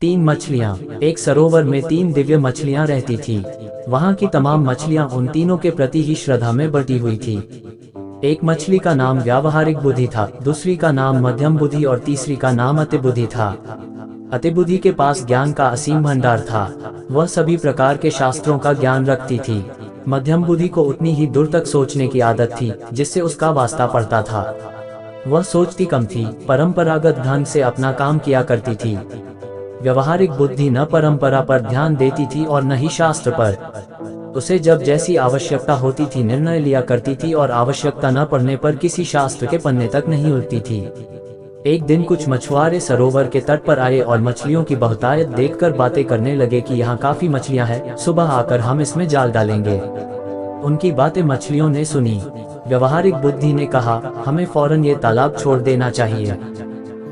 तीन मछलियाँ। एक सरोवर में तीन दिव्य मछलियाँ रहती थी। वहाँ की तमाम मछलियाँ उन तीनों के प्रति ही श्रद्धा में बटी हुई थी। एक मछली का नाम व्यावहारिक बुद्धि था, दूसरी का नाम मध्यम बुद्धि और तीसरी का नाम अति बुद्धि था। अति बुद्धि के पास ज्ञान का असीम भंडार था। वह सभी प्रकार के शास्त्रों का ज्ञान रखती थी। मध्यम बुद्धि को उतनी ही दूर तक सोचने की आदत थी जिससे उसका वास्ता पड़ता था। वह सोचती कम थी, परंपरागत ढंग से अपना काम किया करती थी। व्यवहारिक बुद्धि न परंपरा पर ध्यान देती थी और न ही शास्त्र पर। उसे जब जैसी आवश्यकता होती थी निर्णय लिया करती थी और आवश्यकता न पड़ने पर किसी शास्त्र के पन्ने तक नहीं उठती थी। एक दिन कुछ मछुआरे सरोवर के तट पर आए और मछलियों की बहुतायत देखकर बातें करने लगे कि यहाँ काफी मछलियाँ हैं, सुबह आकर हम इसमें जाल डालेंगे। उनकी बातें मछलियों ने सुनी। व्यवहारिक बुद्धि ने कहा, हमें फौरन ये तालाब छोड़ देना चाहिए।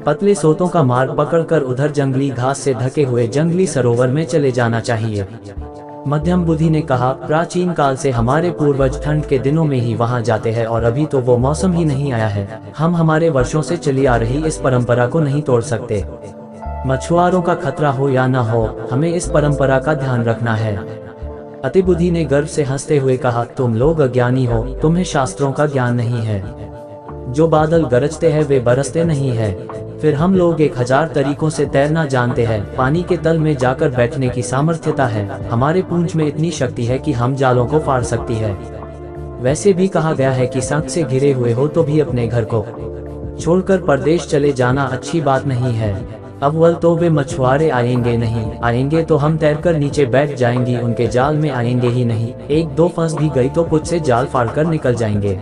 पतले सोतों का मार्ग पकड़कर उधर जंगली घास से ढके हुए जंगली सरोवर में चले जाना चाहिए। मध्यम बुद्धि ने कहा, प्राचीन काल से हमारे पूर्वज ठंड के दिनों में ही वहां जाते हैं और अभी तो वो मौसम ही नहीं आया है। हम हमारे वर्षों से चली आ रही इस परंपरा को नहीं तोड़ सकते। मछुआरों का खतरा हो या न हो, हमें इस परंपरा का ध्यान रखना है। अति बुद्धि ने गर्व से हंसते हुए कहा, तुम लोग अज्ञानी हो, तुम्हें शास्त्रों का ज्ञान नहीं है। जो बादल गरजते हैं वे बरसते नहीं है। फिर हम लोग 1000 तरीकों से तैरना जानते हैं, पानी के तल में जाकर बैठने की सामर्थ्यता है, हमारे पूंछ में इतनी शक्ति है कि हम जालों को फाड़ सकती है। वैसे भी कहा गया है कि संकट से घिरे हुए हो तो भी अपने घर को छोड़कर परदेश चले जाना अच्छी बात नहीं है। अव्वल तो वे मछुआरे आएंगे नहीं, आएंगे तो हम तैरकर नीचे बैठ जाएंगी, उनके जाल में आएंगे ही नहीं। एक दो फंस भी गई तो कुछ से जाल फाड़कर निकल जाएंगे।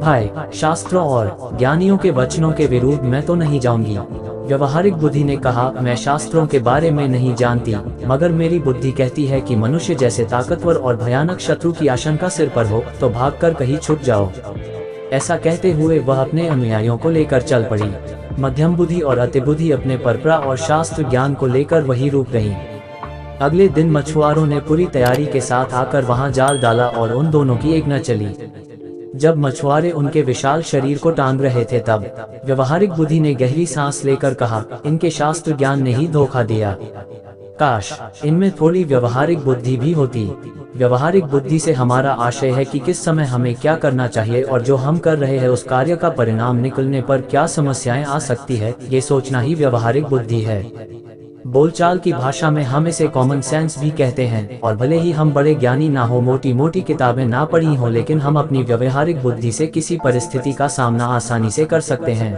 भाई, शास्त्रों और ज्ञानियों के वचनों के विरुद्ध मैं तो नहीं जाऊंगी। व्यवहारिक बुद्धि ने कहा, मैं शास्त्रों के बारे में नहीं जानती, मगर मेरी बुद्धि कहती है कि मनुष्य जैसे ताकतवर और भयानक शत्रु की आशंका सिर पर हो तो भागकर कहीं छुप जाओ। ऐसा कहते हुए वह अपने अनुयायियों को लेकर चल पड़ी। मध्यम बुद्धि और अति बुद्धि अपने परंपरा और शास्त्र ज्ञान को लेकर वहीं रुक गईं। अगले दिन मछुआरों ने पूरी तैयारी के साथ आकर वहां जाल डाला और उन दोनों की एक न चली। जब मछुआरे उनके विशाल शरीर को टांग रहे थे तब व्यवहारिक बुद्धि ने गहरी सांस लेकर कहा, इनके शास्त्र ज्ञान ने ही धोखा दिया। काश इनमें थोड़ी व्यवहारिक बुद्धि भी होती। व्यवहारिक बुद्धि से हमारा आशय है कि किस समय हमें क्या करना चाहिए और जो हम कर रहे हैं उस कार्य का परिणाम निकलने पर क्या समस्याएं आ सकती है, ये सोचना ही व्यवहारिक बुद्धि है। बोलचाल की भाषा में हम इसे कॉमन सेंस भी कहते हैं, और भले ही हम बड़े ज्ञानी ना हो, मोटी मोटी किताबें ना पढ़ी हो, लेकिन हम अपनी व्यवहारिक बुद्धि से किसी परिस्थिति का सामना आसानी से कर सकते हैं।